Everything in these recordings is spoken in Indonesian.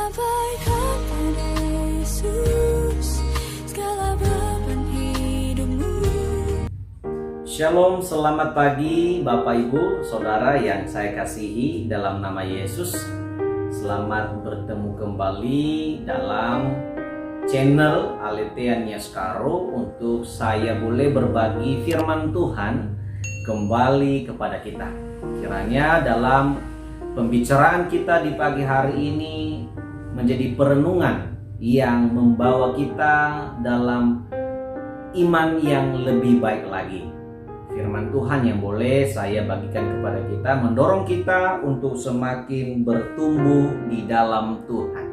Sampaikan pada Yesus segala beban hidupmu. Shalom, selamat pagi Bapak Ibu, Saudara yang saya kasihi dalam nama Yesus. Selamat bertemu kembali dalam channel Aletheia Niaskaro untuk saya boleh berbagi firman Tuhan kembali kepada kita. Kiranya dalam pembicaraan kita di pagi hari ini menjadi perenungan yang membawa kita dalam iman yang lebih baik lagi. Firman Tuhan yang boleh saya bagikan kepada kita, mendorong kita untuk semakin bertumbuh di dalam Tuhan.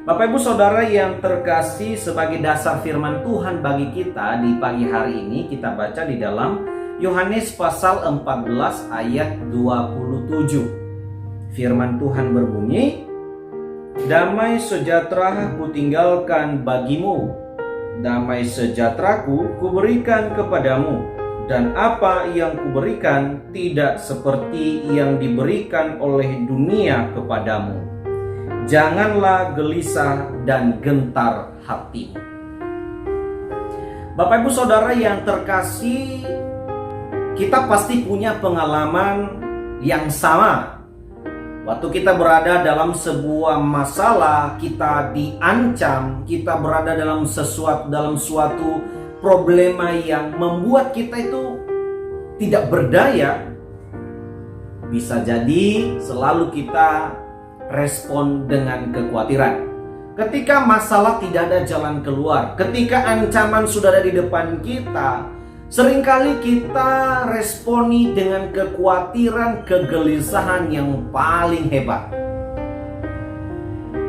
Bapak Ibu Saudara yang terkasih, sebagai dasar firman Tuhan bagi kita di pagi hari ini, kita baca di dalam Yohanes pasal 14 ayat 27. Firman Tuhan berbunyi, "Damai sejahtera kutinggalkan bagimu, damai sejahteraku kuberikan kepadamu, dan apa yang kuberikan tidak seperti yang diberikan oleh dunia kepadamu. Janganlah gelisah dan gentar hatimu." Bapak Ibu Saudara yang terkasih, kita pasti punya pengalaman yang sama. Waktu kita berada dalam sebuah masalah, kita diancam, kita berada dalam suatu problema yang membuat kita itu tidak berdaya, bisa jadi selalu kita respon dengan kekhawatiran. Ketika masalah tidak ada jalan keluar, ketika ancaman sudah ada di depan kita, seringkali kita responi dengan kekhawatiran, kegelisahan yang paling hebat.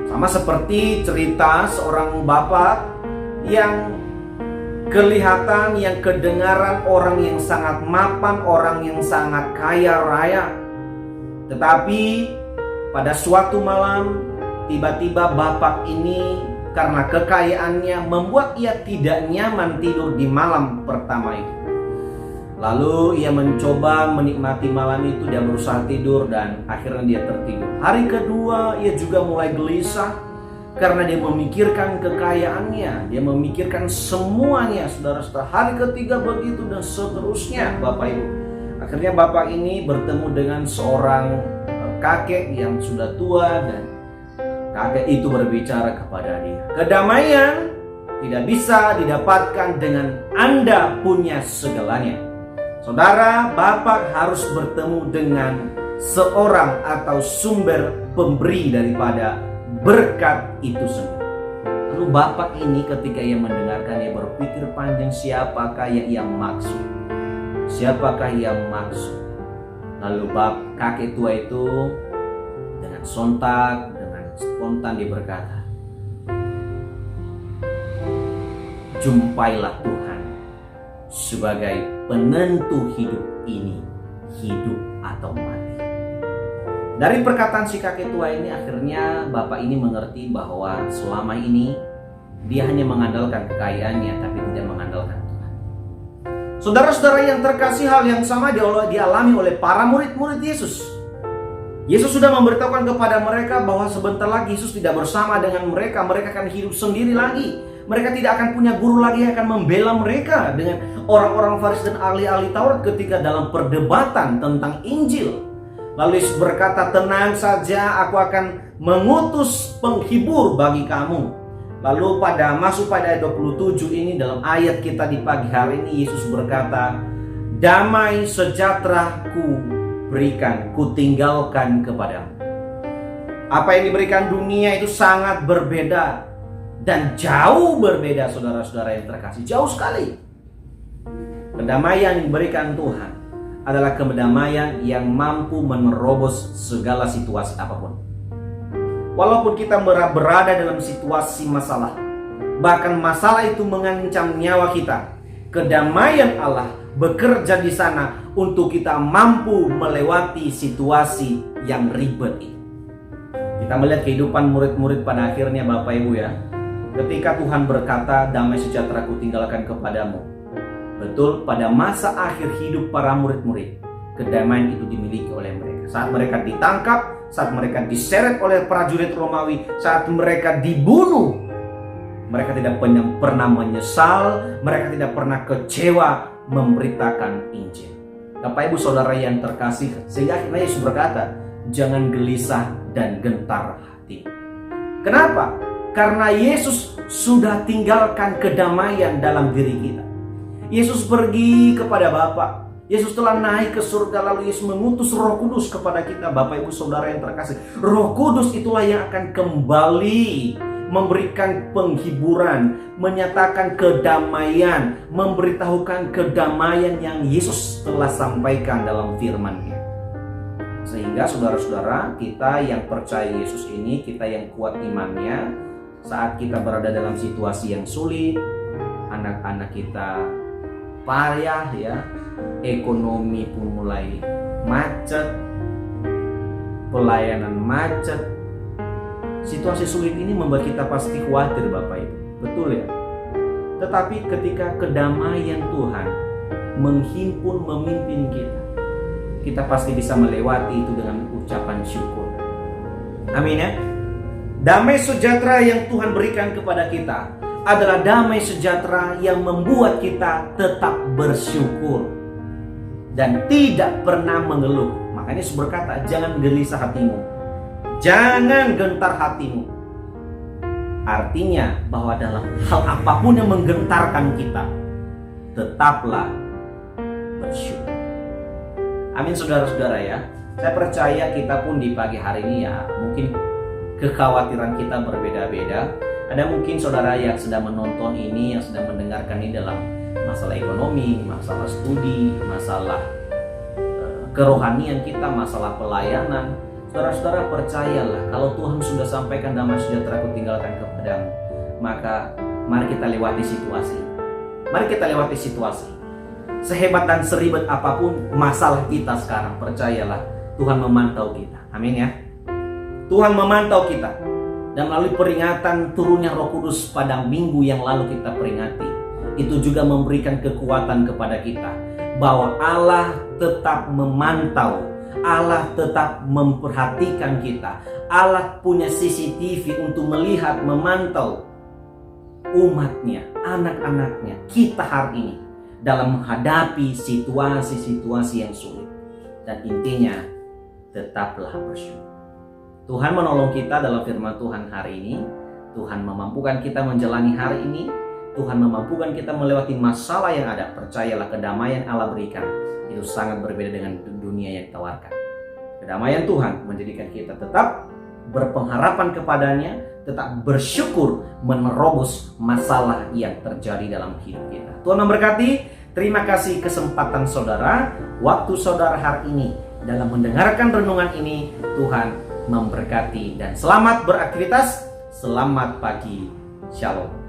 Sama seperti cerita seorang bapak yang kelihatan, yang kedengaran orang yang sangat mapan, orang yang sangat kaya raya. Tetapi pada suatu malam, tiba-tiba bapak ini karena kekayaannya membuat ia tidak nyaman tidur di malam pertama itu. Lalu ia mencoba menikmati malam itu, dia berusaha tidur dan akhirnya dia tertidur. Hari kedua ia juga mulai gelisah karena dia memikirkan kekayaannya, dia memikirkan semuanya, saudara-saudara. Hari ketiga begitu dan seterusnya, Bapak Ibu. Akhirnya bapak ini bertemu dengan seorang kakek yang sudah tua dan kakek itu berbicara kepada dia, "Kedamaian tidak bisa didapatkan dengan Anda punya segalanya." Saudara, bapak harus bertemu dengan seorang atau sumber pemberi daripada berkat itu sendiri. Lalu bapak ini ketika ia mendengarkan, ia berpikir panjang, siapakah yang ia maksud? Siapakah yang maksud? Lalu kakek tua itu dengan sontak, spontan dia berkata, "Jumpailah Tuhan sebagai penentu hidup ini, hidup atau mati." Dari perkataan si kakek tua ini, akhirnya bapak ini mengerti bahwa selama ini dia hanya mengandalkan kekayaannya, tapi tidak mengandalkan Tuhan. Saudara-saudara yang terkasih, hal yang sama dialami oleh para murid-murid Yesus. Yesus sudah memberitahukan kepada mereka bahwa sebentar lagi Yesus tidak bersama dengan mereka. Mereka akan hidup sendiri lagi. Mereka tidak akan punya guru lagi yang akan membela mereka dengan orang-orang Farisi dan ahli-ahli Taurat ketika dalam perdebatan tentang Injil. Lalu Yesus berkata, "Tenang saja, aku akan mengutus penghibur bagi kamu." Lalu masuk pada ayat 27 ini, dalam ayat kita di pagi hari ini, Yesus berkata, "Damai sejahteraku berikan, kutinggalkan kepadamu." Apa yang diberikan dunia itu sangat berbeda dan jauh berbeda, saudara-saudara yang terkasih, jauh sekali. Kedamaian yang diberikan Tuhan adalah kedamaian yang mampu menerobos segala situasi apapun. Walaupun kita berada dalam situasi masalah, bahkan masalah itu mengancam nyawa kita, kedamaian Allah bekerja di sana untuk kita mampu melewati situasi yang ribet ini. Kita melihat kehidupan murid-murid pada akhirnya, Bapak Ibu ya. Ketika Tuhan berkata, "Damai sejahtera ku tinggalkan kepadamu." Betul, pada masa akhir hidup para murid-murid, kedamaian itu dimiliki oleh mereka. Saat mereka ditangkap, saat mereka diseret oleh prajurit Romawi, saat mereka dibunuh, mereka tidak pernah menyesal, mereka tidak pernah kecewa memberitakan Injil. Bapak Ibu Saudara yang terkasih, sehingga akhirnya Yesus berkata, jangan gelisah dan gentar hati. Kenapa? Karena Yesus sudah tinggalkan kedamaian dalam diri kita. Yesus pergi kepada Bapa. Yesus telah naik ke surga, lalu Yesus mengutus Roh Kudus kepada kita. Bapak Ibu Saudara yang terkasih, Roh Kudus itulah yang akan kembali memberikan penghiburan, menyatakan kedamaian, memberitahukan kedamaian yang Yesus telah sampaikan dalam firman-Nya. Sehingga saudara-saudara, kita yang percaya Yesus ini, kita yang kuat imannya, saat kita berada dalam situasi yang sulit, anak-anak kita payah ya, ekonomi pun mulai macet, pelayanan macet. Situasi sulit ini membuat kita pasti khawatir Bapak Ibu, betul ya? Tetapi ketika kedamaian Tuhan menghimpun memimpin kita pasti bisa melewati itu dengan ucapan syukur. Amin ya. Damai sejahtera yang Tuhan berikan kepada kita adalah damai sejahtera yang membuat kita tetap bersyukur dan tidak pernah mengeluh. Makanya Yesus berkata, jangan gelisah hatimu, jangan gentar hatimu. Artinya bahwa dalam hal apapun yang menggentarkan kita, tetaplah bersyukur. Amin saudara-saudara ya. Saya percaya kita pun di pagi hari ini ya, mungkin kekhawatiran kita berbeda-beda. Ada mungkin saudara yang sedang menonton ini, yang sedang mendengarkan ini dalam masalah ekonomi, masalah studi, masalah kerohanian kita, masalah pelayanan. Saudara-saudara percayalah, kalau Tuhan sudah sampaikan damai sejahtera aku tinggalkan kepadamu, maka mari kita lewati situasi. Mari kita lewati situasi. Sehebat dan seribet apapun masalah kita sekarang, percayalah Tuhan memantau kita. Amin ya. Tuhan memantau kita. Dan melalui peringatan turunnya Roh Kudus pada minggu yang lalu kita peringati, itu juga memberikan kekuatan kepada kita bahwa Allah tetap memantau, Allah tetap memperhatikan kita. Allah punya CCTV untuk melihat, memantau umatnya, anak-anaknya, kita hari ini dalam menghadapi situasi-situasi yang sulit. Dan intinya, tetaplah bersyukur. Tuhan menolong kita dalam firman Tuhan hari ini. Tuhan memampukan kita menjalani hari ini. Tuhan memampukan kita melewati masalah yang ada. Percayalah, kedamaian Allah berikan itu sangat berbeda dengan dunia yang ditawarkan. Kedamaian Tuhan menjadikan kita tetap berpengharapan kepadanya, tetap bersyukur menerobos masalah yang terjadi dalam hidup kita. Tuhan memberkati. Terima kasih kesempatan saudara, waktu saudara hari ini dalam mendengarkan renungan ini. Tuhan memberkati dan selamat beraktivitas. Selamat pagi. Shalom.